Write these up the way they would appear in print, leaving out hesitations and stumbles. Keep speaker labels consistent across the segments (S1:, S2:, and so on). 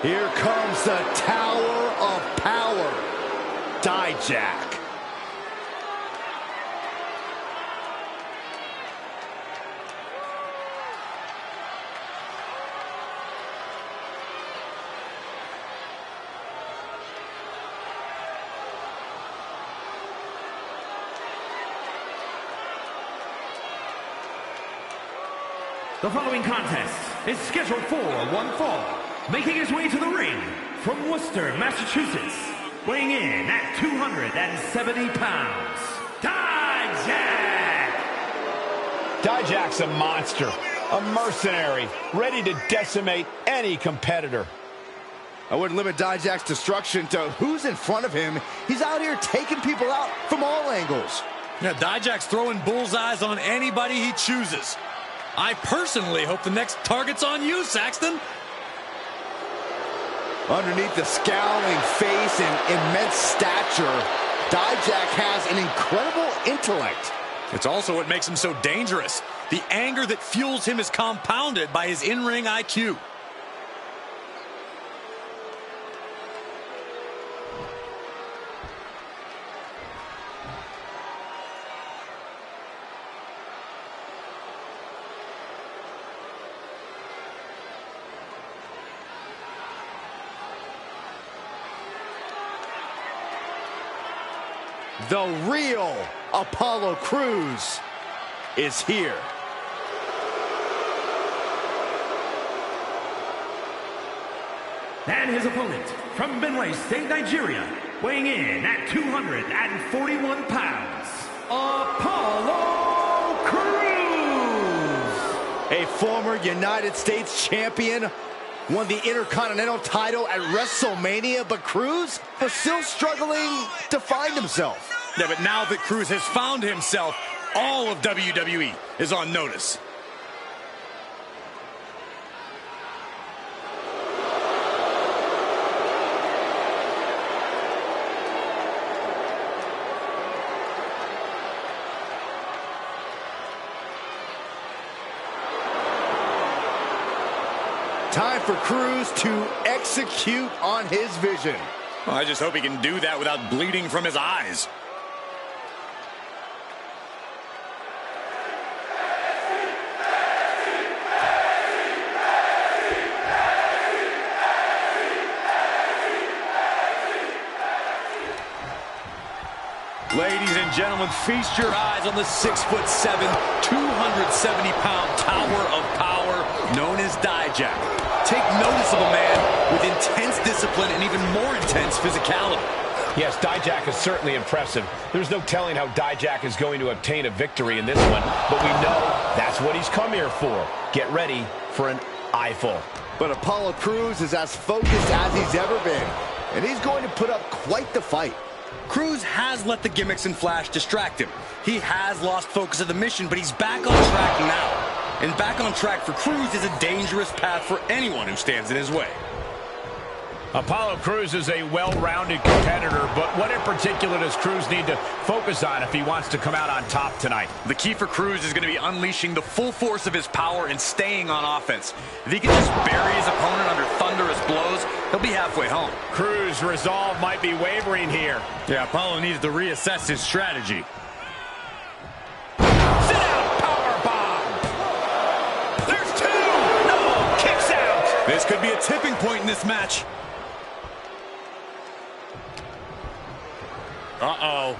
S1: Here comes the Tower of Power. Dijak.
S2: The following contest is scheduled for one fall. Making his way to the ring from Worcester, Massachusetts, weighing in at 270 pounds, Dijak!
S3: Dijak's a monster, a mercenary, ready to decimate any competitor.
S1: I wouldn't limit Dijak's destruction to who's in front of him. He's out here taking people out from all angles.
S4: Yeah, Dijak's throwing bullseyes on anybody he chooses. I personally hope the next target's on you, Saxton.
S1: Underneath the scowling face and immense stature, Dijak has an incredible intellect.
S4: It's also what makes him so dangerous. The anger that fuels him is compounded by his in-ring IQ.
S1: The real Apollo Crews is here.
S2: And his opponent from Benue State, Nigeria, weighing in at 241 pounds, Apollo Crews!
S1: A former United States champion, won the Intercontinental title at WrestleMania, but Crews was still struggling to find himself.
S4: Yeah, but now that Crews has found himself, all of WWE is on notice.
S1: Time for Crews to execute on his vision.
S4: Well, I just hope he can do that without bleeding from his eyes. Ladies and gentlemen, feast your eyes on the 6'7", 270-pound tower of power known as Dijak. Take notice of a man with intense discipline and even more intense physicality.
S3: Yes, Dijak is certainly impressive. There's no telling how Dijak is going to obtain a victory in this one, but we know that's what he's come here for. Get ready for an eyeful.
S1: But Apollo Crews is as focused as he's ever been, and he's going to put up quite the fight.
S4: Crews has let the gimmicks and flash distract him. He has lost focus of the mission, but he's back on track now. And back on track for Crews is a dangerous path for anyone who stands in his way.
S3: Apollo Crews is a well-rounded competitor, but what in particular does Crews need to focus on if he wants to come out on top tonight?
S4: The key for Crews is going to be unleashing the full force of his power and staying on offense. If he can just bury his opponent under thunderous blows, he'll be halfway home.
S3: Crews' resolve might be wavering here.
S4: Yeah, Apollo needs to reassess his strategy. This could be a tipping point in this match. Uh-oh.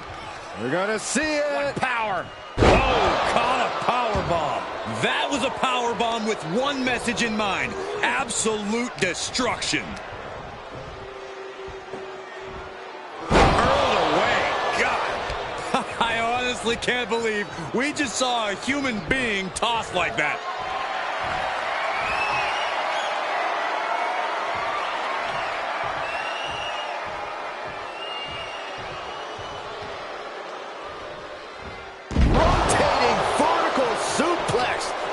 S1: We're gonna see it.
S3: What power.
S4: Oh, caught a powerbomb. That was a powerbomb with one message in mind. Absolute destruction. Hurled away. God. I honestly can't believe we just saw a human being tossed like that.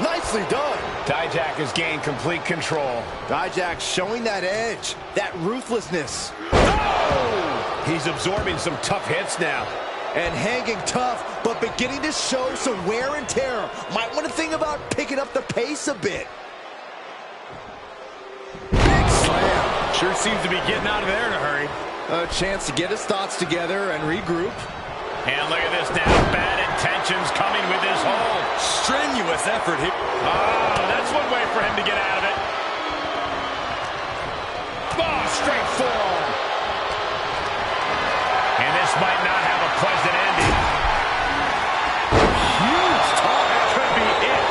S1: Nicely done.
S3: Dijak has gained complete control.
S1: Dijak showing that edge, that ruthlessness.
S3: Oh! He's absorbing some tough hits now.
S1: And hanging tough, but beginning to show some wear and tear. Might want to think about picking up the pace a bit. Big slam.
S4: Sure seems to be getting out of there in a hurry.
S1: A chance to get his thoughts together and regroup.
S3: And look at this now. Bad intentions coming with this hold.
S4: Strenuous effort here.
S3: Oh, that's one way for him to get out of it. Oh, straight forearm. And this might not have a pleasant ending. Huge talk. That could be it.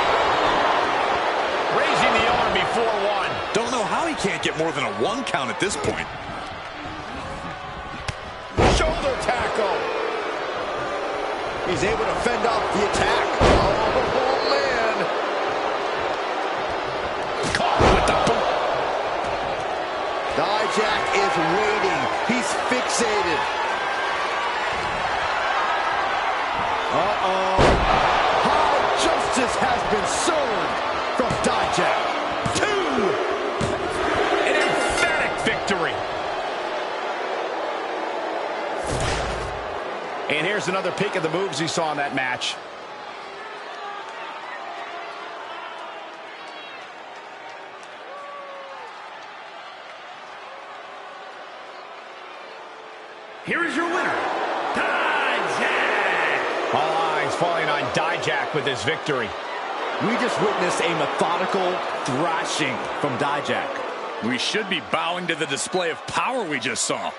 S3: Raising the arm before one.
S4: Don't know how he can't get more than a 1 count at this point.
S1: Shoulder tackle. He's able to fend off the attack. Oh, man.
S3: Caught with the boot.
S1: Dijak is waiting. He's fixated. Uh-oh. High justice has been served from Dijak. 2.
S3: An emphatic victory. And here's another peek at the moves he saw in that match.
S2: Here is your winner, Dijak.
S3: All eyes falling on Dijak with his victory.
S1: We just witnessed a methodical thrashing from Dijak.
S4: We should be bowing to the display of power we just saw.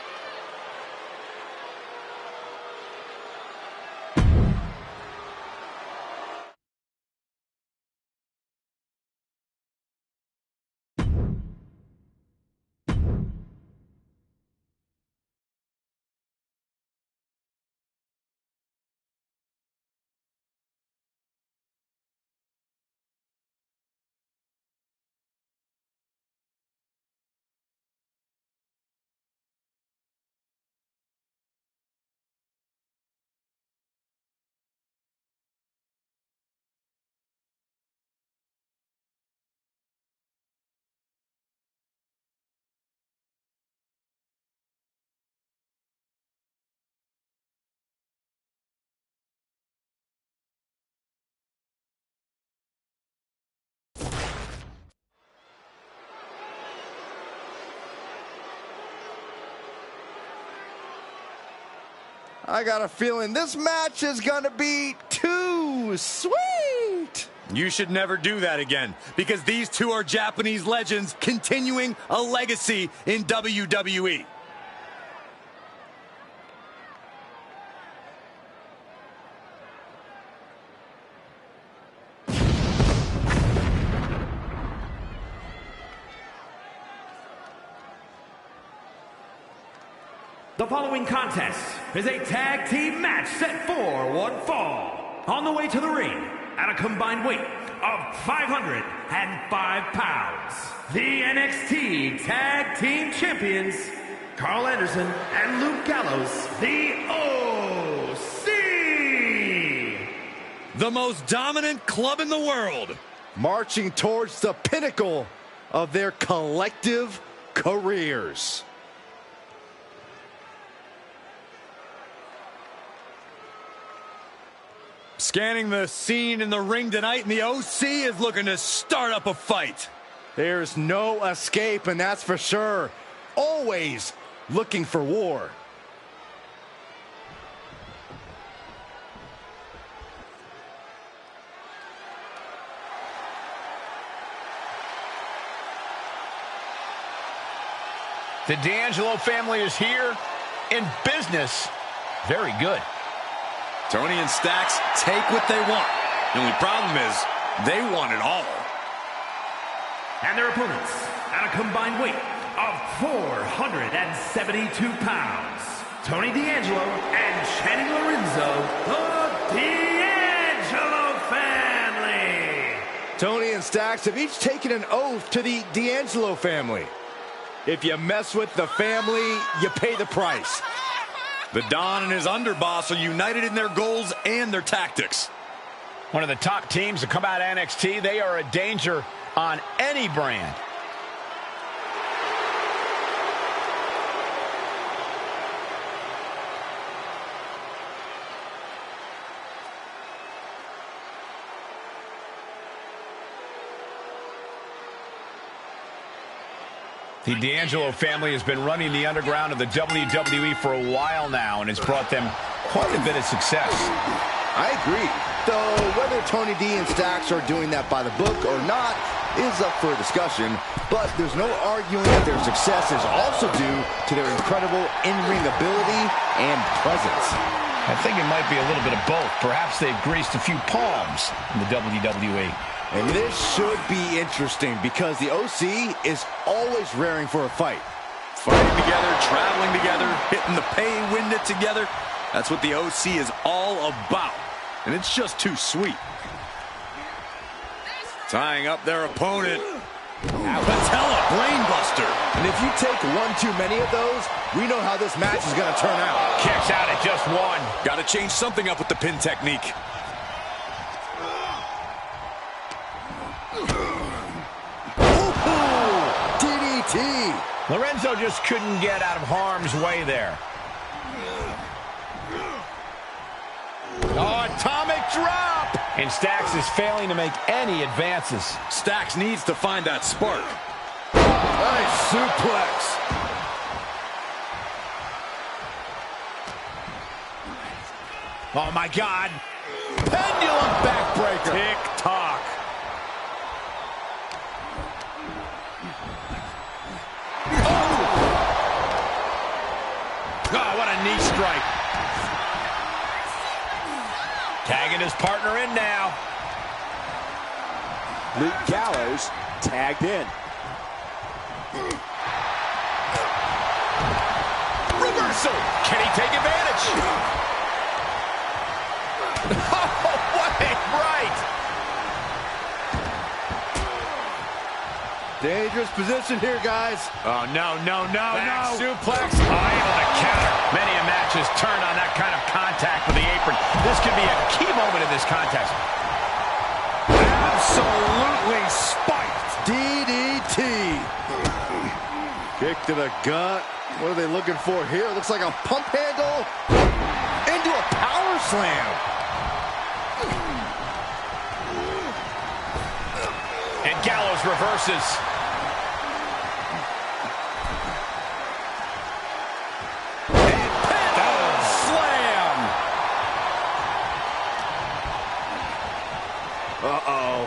S1: I got a feeling this match is going to be too sweet.
S4: You should never do that again, because these two are Japanese legends continuing a legacy in WWE.
S2: The following contest is a tag team match set for one fall. On the way to the ring, at a combined weight of 505 pounds, the NXT Tag Team Champions, Carl Anderson and Luke Gallows, the OC.
S4: The most dominant club in the world.
S1: Marching towards the pinnacle of their collective careers.
S4: Scanning the scene in the ring tonight, and the OC is looking to start up a fight.
S1: There's no escape, and that's for sure. Always looking for war.
S3: The D'Angelo family is here in business. Very good.
S4: Tony and Stacks take what they want. The only problem is they want it all.
S2: And their opponents, at a combined weight of 472 pounds, Tony D'Angelo and Channing Lorenzo, the D'Angelo family.
S1: Tony and Stacks have each taken an oath to the D'Angelo family. If you mess with the family, you pay the price.
S4: The Don and his underboss are united in their goals and their tactics.
S3: One of the top teams to come out of NXT. They are a danger on any brand. The D'Angelo family has been running the underground of the WWE for a while now, and it's brought them quite a bit of success.
S1: I agree. Though whether Tony D and Stacks are doing that by the book or not is up for discussion, but there's no arguing that their success is also due to their incredible in-ring ability and presence.
S3: I think it might be a little bit of both. Perhaps they've greased a few palms in the WWE.
S1: And this should be interesting because the OC is always raring for a fight.
S4: Fighting together, traveling together, hitting the pay window together. That's what the OC is all about. And it's just too sweet. Tying up their opponent. Patella, brainbuster.
S1: And if you take one too many of those, we know how this match is going to turn out.
S3: Kicks out at just one.
S4: Got to change something up with the pin technique.
S3: Lorenzo just couldn't get out of harm's way there.
S1: Oh, atomic drop!
S3: And Stacks is failing to make any advances.
S4: Stacks needs to find that spark.
S1: Nice suplex.
S3: Oh, my God.
S1: Pendulum backbreaker.
S4: Tick-tock.
S3: Oh, what a knee strike. Tagging his partner in now.
S5: Luke Gallows tagged in.
S3: Reversal. Can he take advantage? Oh, what a right.
S1: Dangerous position here, guys.
S3: Oh, no. Back suplex. Oh, able to counter. Many a match has turned on that kind of contact with the apron. This could be a key moment in this contest.
S1: Absolutely spiked. DDT. Kick to the gut. What are they looking for here? Looks like a pump handle into a power slam.
S3: And Gallows reverses.
S1: Uh-oh.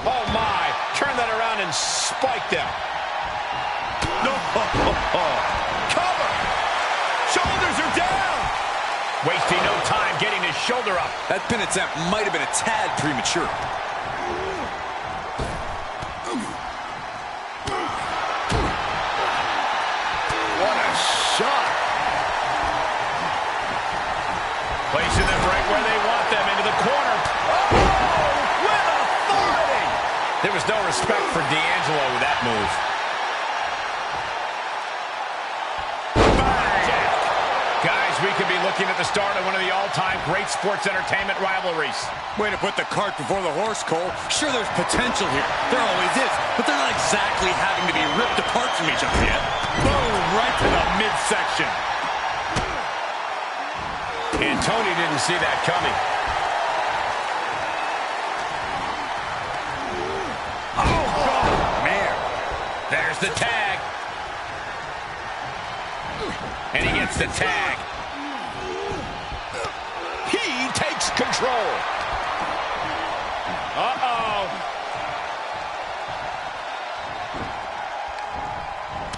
S3: Oh, my. Turn that around and spike them.
S1: No.
S3: Cover. Shoulders are down. Wasting no time getting his shoulder up.
S4: That pin attempt might have been a tad premature.
S1: What a shot.
S3: Placing them right where they want them, into the corner. Oh, with authority. There was no respect for D'Angelo with that move. Bang. Guys, we could be looking at the start of one of the all-time great sports entertainment rivalries.
S4: Way to put the cart before the horse, Cole. Sure, there's potential here. There always is. But they're not exactly having to be ripped apart from each other yet. Boom, right to the midsection.
S3: And Tony didn't see that coming. Oh, God, man. There's the tag. And he gets the tag. He takes control. Uh-oh.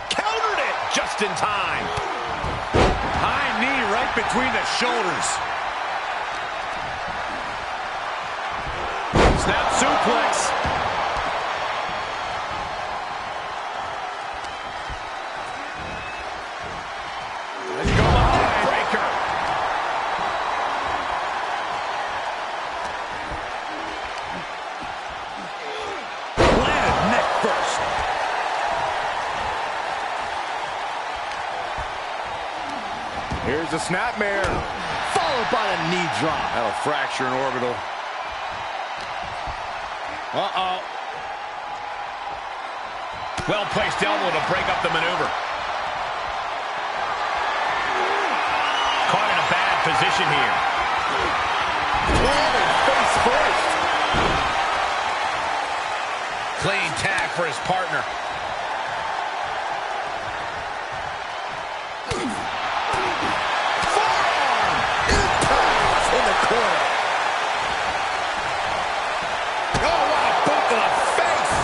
S3: Countered it just in time.
S4: High knee right between the shoulders. Snap suplex.
S3: Let's go behind. Breaker.
S1: Planted neck first. Here's a snapmare, followed by a knee drop.
S4: That'll fracture an orbital.
S3: Uh-oh. Well-placed elbow to break up the maneuver. Caught in a bad position here.
S1: Planted face first.
S3: Clean tag for his partner.
S1: Forearm impact in the corner.
S3: Oh, what a boot to the face.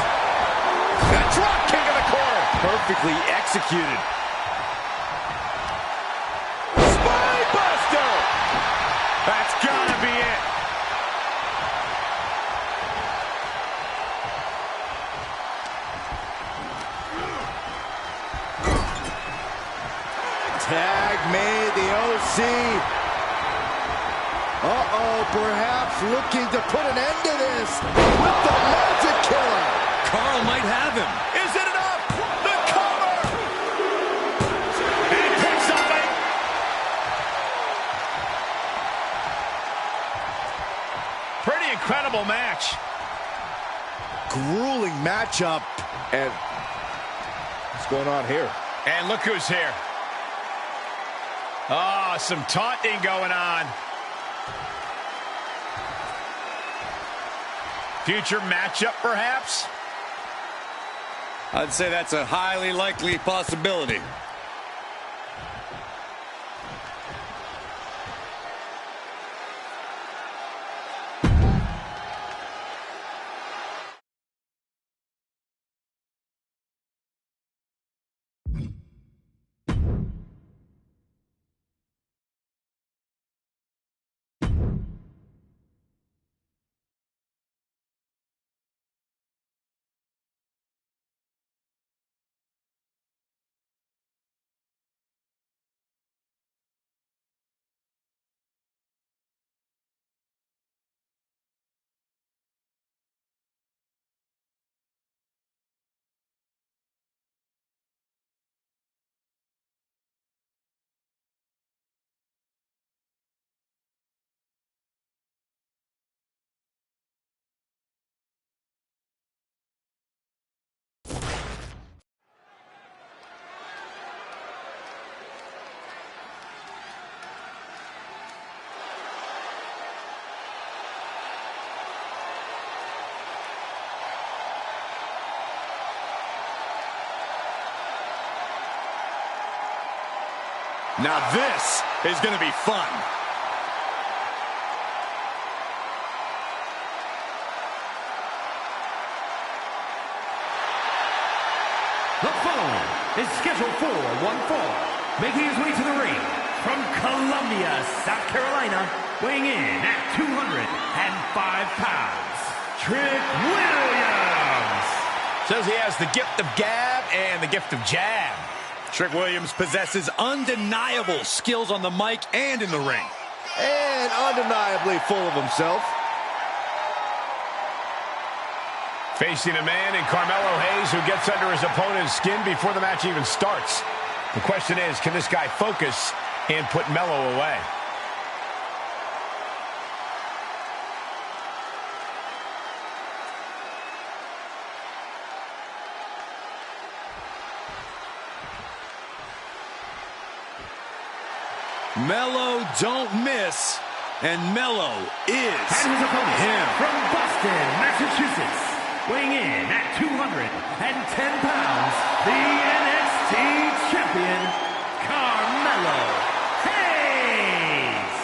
S3: A drop kick in the corner.
S4: Perfectly executed.
S3: Spine buster. That's gotta be it.
S1: Tag made, the OC. Uh-oh, perhaps looking to put an end to this with the Magic Killer.
S4: Carl might have him.
S3: Is it enough? The cover. And picks up it. Pretty incredible match.
S1: Grueling matchup. And what's going on here?
S3: And look who's here. Oh, some taunting going on. Future matchup, perhaps?
S4: I'd say that's a highly likely possibility. Now this is going to be fun.
S2: The following is scheduled for one fall, making his way to the ring from Columbia, South Carolina, weighing in at 205 pounds, Trick Williams.
S3: Says he has the gift of gab and the gift of jab.
S4: Trick Williams possesses undeniable skills on the mic and in the ring.
S1: And undeniably full of himself.
S3: Facing a man in Carmelo Hayes who gets under his opponent's skin before the match even starts. The question is, can this guy focus and put Melo away?
S4: Melo don't miss, and Melo is
S2: And his opponent
S4: him.
S2: from Boston, Massachusetts, weighing in at 210 pounds, the NXT champion, Carmelo Hayes.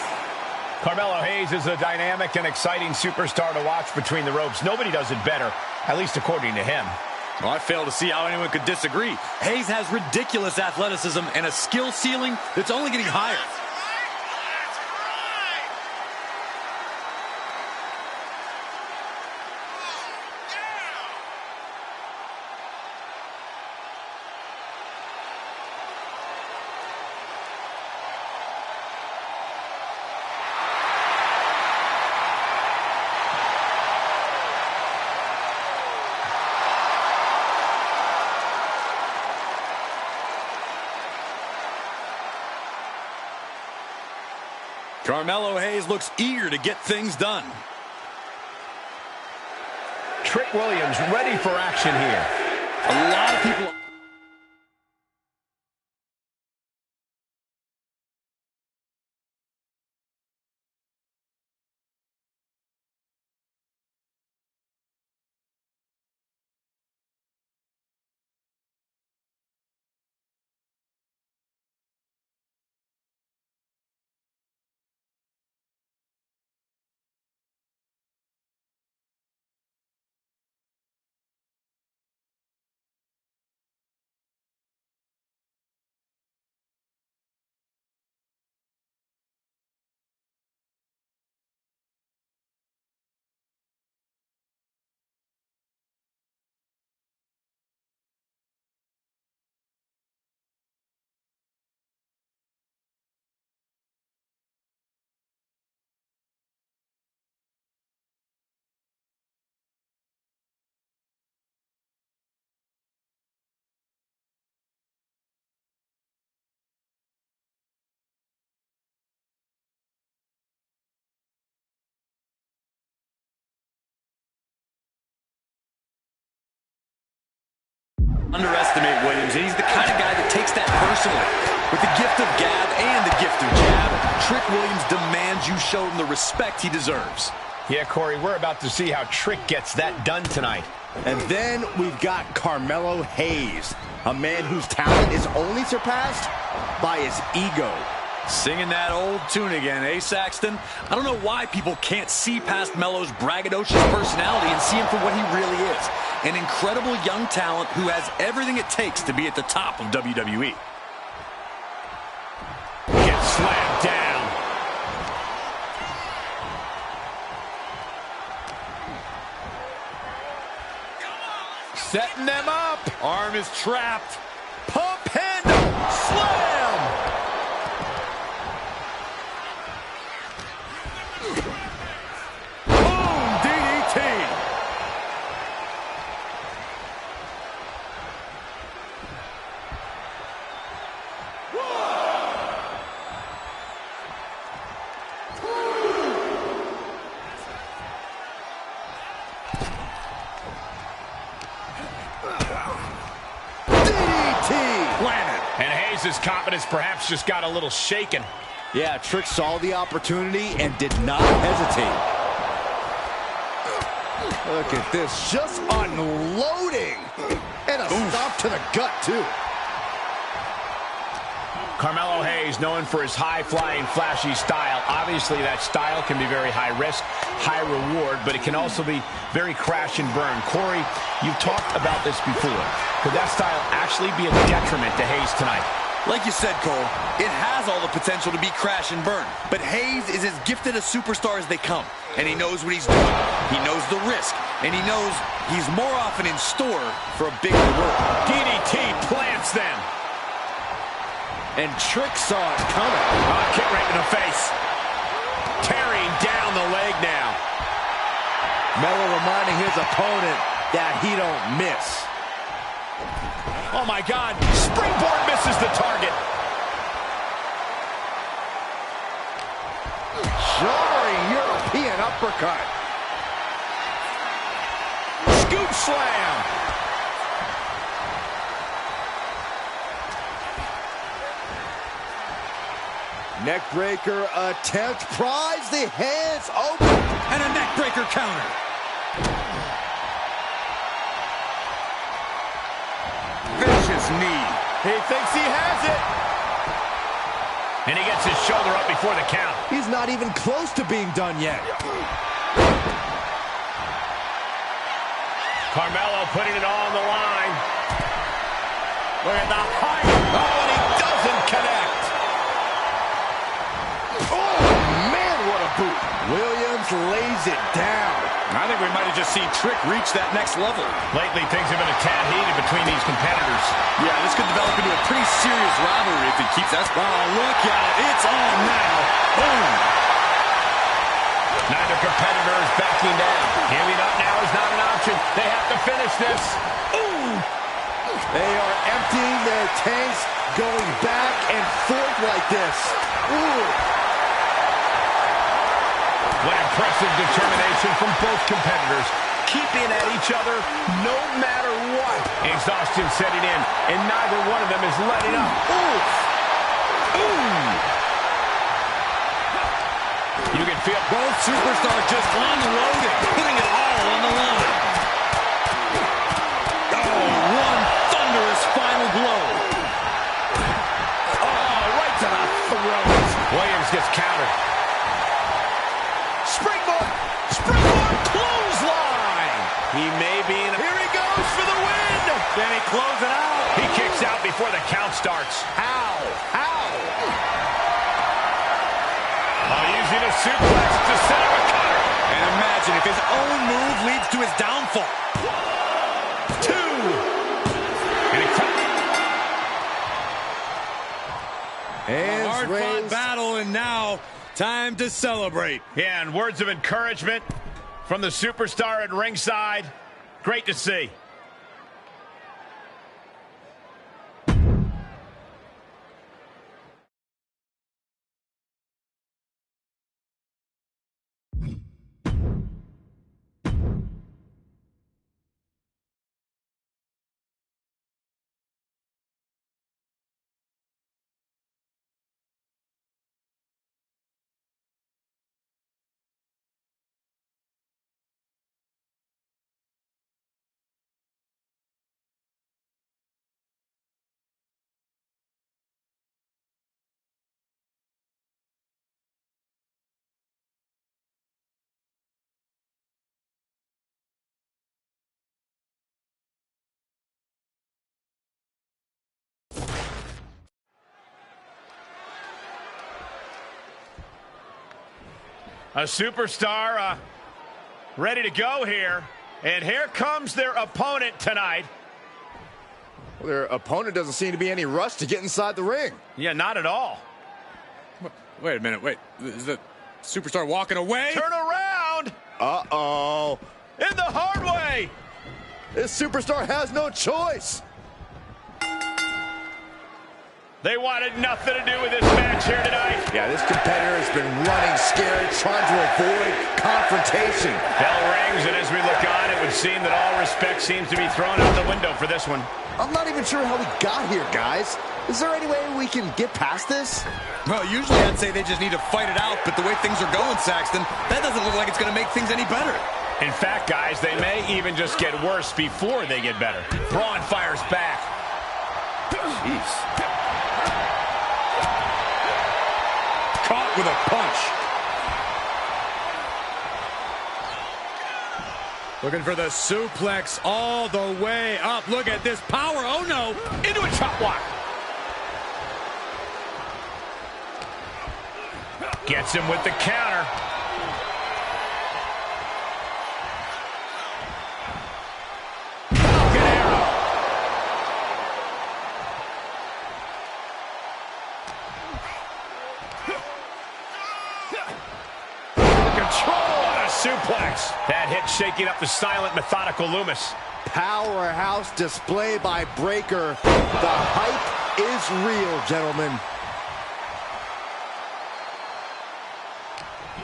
S3: Carmelo Hayes is a dynamic and exciting superstar to watch between the ropes. Nobody does it better, at least according to him.
S4: Well, I fail to see how anyone could disagree. Hayes has ridiculous athleticism and a skill ceiling that's only getting higher. Carmelo Hayes looks eager to get things done.
S3: Trick Williams ready for action here.
S4: A lot of people... Underestimate Williams, and he's the kind of guy that takes that personally. With the gift of gab and the gift of jab, Trick Williams demands you show him the respect he deserves.
S3: Yeah, Corey, we're about to see how Trick gets that done tonight.
S1: And then we've got Carmelo Hayes, a man whose talent is only surpassed by his ego.
S4: Singing that old tune again, eh, Saxton? I don't know why people can't see past Melo's braggadocious personality and see him for what he really is. An incredible young talent who has everything it takes to be at the top of WWE.
S3: Gets slammed down.
S4: Setting them up. Arm is trapped. Pump handle. Slam. Boom, DDT.
S3: And Hayes' confidence perhaps just got a little shaken.
S1: Yeah, Trick saw the opportunity and did not hesitate. Look at this, just unloading. And a stop to the gut, too.
S3: Carmelo Hayes, known for his high-flying, flashy style. Obviously, that style can be very high-risk, high-reward, but it can also be very crash and burn. Corey, you've talked about this before. Could that style actually be a detriment to Hayes tonight?
S4: Like you said, Cole, it has all the potential to be crash and burn. But Hayes is as gifted a superstar as they come. And he knows what he's doing. He knows the risk. And he knows he's more often in store for a bigger reward.
S3: DDT plants them.
S1: And Trick saw it coming.
S3: Kick right in the face. Tearing down the leg now.
S1: Melo reminding his opponent that he don't miss.
S3: Oh, my God. Springboard misses the target.
S1: Jarring European uppercut.
S3: Scoop slam.
S1: Neckbreaker attempt. Prize the hands open.
S4: And a neckbreaker counter. Vicious knee.
S3: He thinks he has it. And he gets his shoulder up before the count.
S1: He's not even close to being done yet.
S3: Carmelo putting it all on the line. Look at the height. Oh, and he doesn't connect.
S1: Oh, man, what a boot. Williams lays it down.
S4: I think we might have just seen Trick reach that next level.
S3: Lately, things have been a tad heated between these competitors.
S4: Yeah, this could develop into a pretty serious rivalry if he keeps that. Oh, look out. It's on now. Boom.
S3: Neither competitor is backing down. Giving up now is not an option. They have to finish this. Ooh.
S1: They are emptying their tanks, going back and forth like this. Ooh.
S3: What impressive determination from both competitors. Keeping at each other no matter what. Exhaustion setting in, and neither one of them is letting up. Ooh. Ooh. You can feel
S4: Both superstars just unloading, putting it all on the line. Oh, one thunderous final blow.
S3: Oh, right to the throat. Williams gets countered. Springboard! Springboard clothesline! He may be in a... Here he goes for the win!
S4: Then he closes it out.
S3: He kicks out before the count starts.
S1: How? How?
S3: Using a suplex to set up a cutter.
S4: And imagine if his own move leads to his downfall.
S3: 2. And
S4: Hard-fought battle, and now time to celebrate.
S3: Yeah, and words of encouragement from the superstar at ringside. Great to see. A superstar ready to go here. And here comes their opponent tonight.
S1: Well, their opponent doesn't seem to be any rush to get inside the ring.
S3: Yeah, not at all.
S4: Wait a minute, wait. Is the superstar walking away?
S3: Turn around!
S1: Uh-oh.
S3: In the hard way!
S1: This superstar has no choice.
S3: They wanted nothing to do with this match here tonight.
S1: Yeah, this competitor has been running scared, trying to avoid confrontation.
S3: Bell rings, and as we look on, it would seem that all respect seems to be thrown out the window for this one.
S1: I'm not even sure how we got here, guys. Is there any way we can get past this?
S4: Well, usually I'd say they just need to fight it out, but the way things are going, Saxton, that doesn't look like it's going to make things any better.
S3: In fact, guys, they may even just get worse before they get better. Braun fires back.
S1: Jeez.
S4: Caught with a punch. Looking for the suplex all the way up. Look at this power. Oh, no.
S3: Into a chop block. Gets him with the counter. Falcon arrow. Control on a suplex. That hit shaking up the silent, methodical Loomis.
S1: Powerhouse display by Breaker. The hype is real, gentlemen.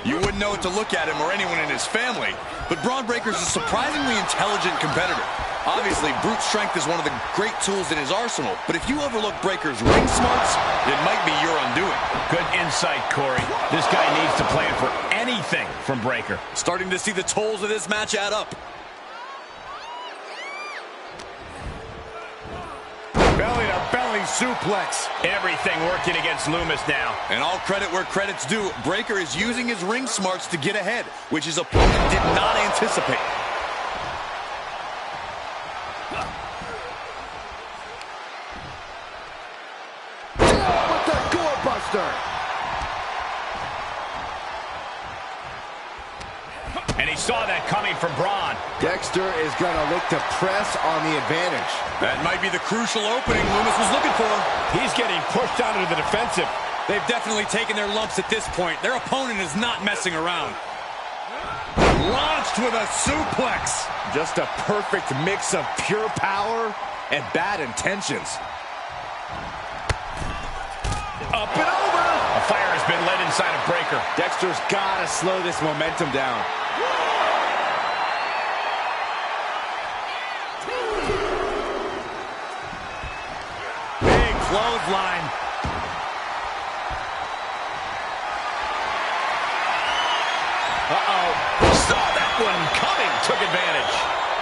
S4: You wouldn't know it to look at him or anyone in his family, but Braun Breaker's a surprisingly intelligent competitor. Obviously, brute strength is one of the great tools in his arsenal, but if you overlook Breaker's ring smarts, it might be your undoing.
S3: Good insight, Corey. This guy needs to plan for anything from Breaker.
S4: Starting to see the tolls of this match add up. Belly-to-belly suplex.
S3: Everything working against Loomis now.
S4: And all credit where credit's due, Breaker is using his ring smarts to get ahead, which his opponent did not anticipate.
S1: With the doorbuster.
S3: And he saw that coming from Braun.
S1: Dexter is going to look to press on the advantage.
S4: That might be the crucial opening Loomis was looking for.
S3: He's getting pushed out into the defensive.
S4: They've definitely taken their lumps at this point. Their opponent is not messing around. Launched with a suplex.
S1: Just a perfect mix of pure power and bad intentions.
S3: Up and over. A fire has been lit inside of Breaker.
S1: Dexter's got to slow this momentum down.
S3: Big clothesline. Uh-oh. Saw that one coming. Took advantage.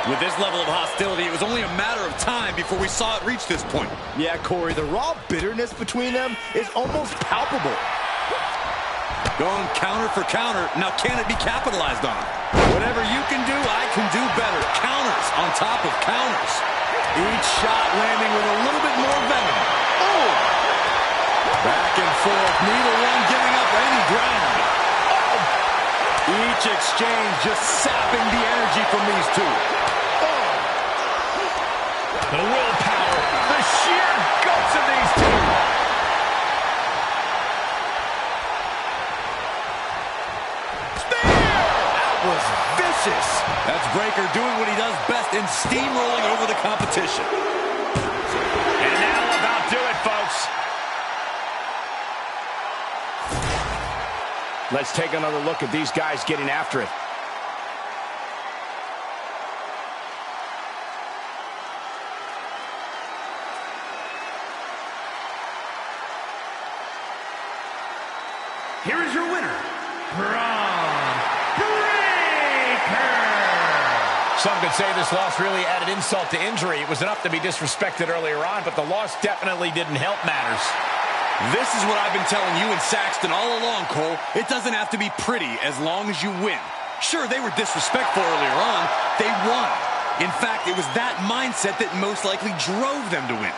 S4: With this level of hostility, it was only a matter of time before we saw it reach this point.
S1: Yeah, Corey, the raw bitterness between them is almost palpable.
S4: Going counter for counter. Now, can it be capitalized on? Whatever you can do, I can do better. Counters on top of counters. Each shot landing with a little bit more venom. Oh! Back and forth. Neither one giving up any ground. Each exchange just sapping the energy from these two.
S3: The willpower, the sheer guts of these two. Spear!
S1: That was vicious.
S4: That's Breaker doing what he does best in steamrolling over the competition.
S3: And that'll about do it, folks. Let's take another look at these guys getting after it.
S2: Here is your winner, Braun Breaker.
S3: Some could say this loss really added insult to injury. It was enough to be disrespected earlier on, but the loss definitely didn't help matters.
S4: This is what I've been telling you and Saxton all along, Cole. It doesn't have to be pretty as long as you win. Sure, they were disrespectful earlier on. They won. In fact, it was that mindset that most likely drove them to win.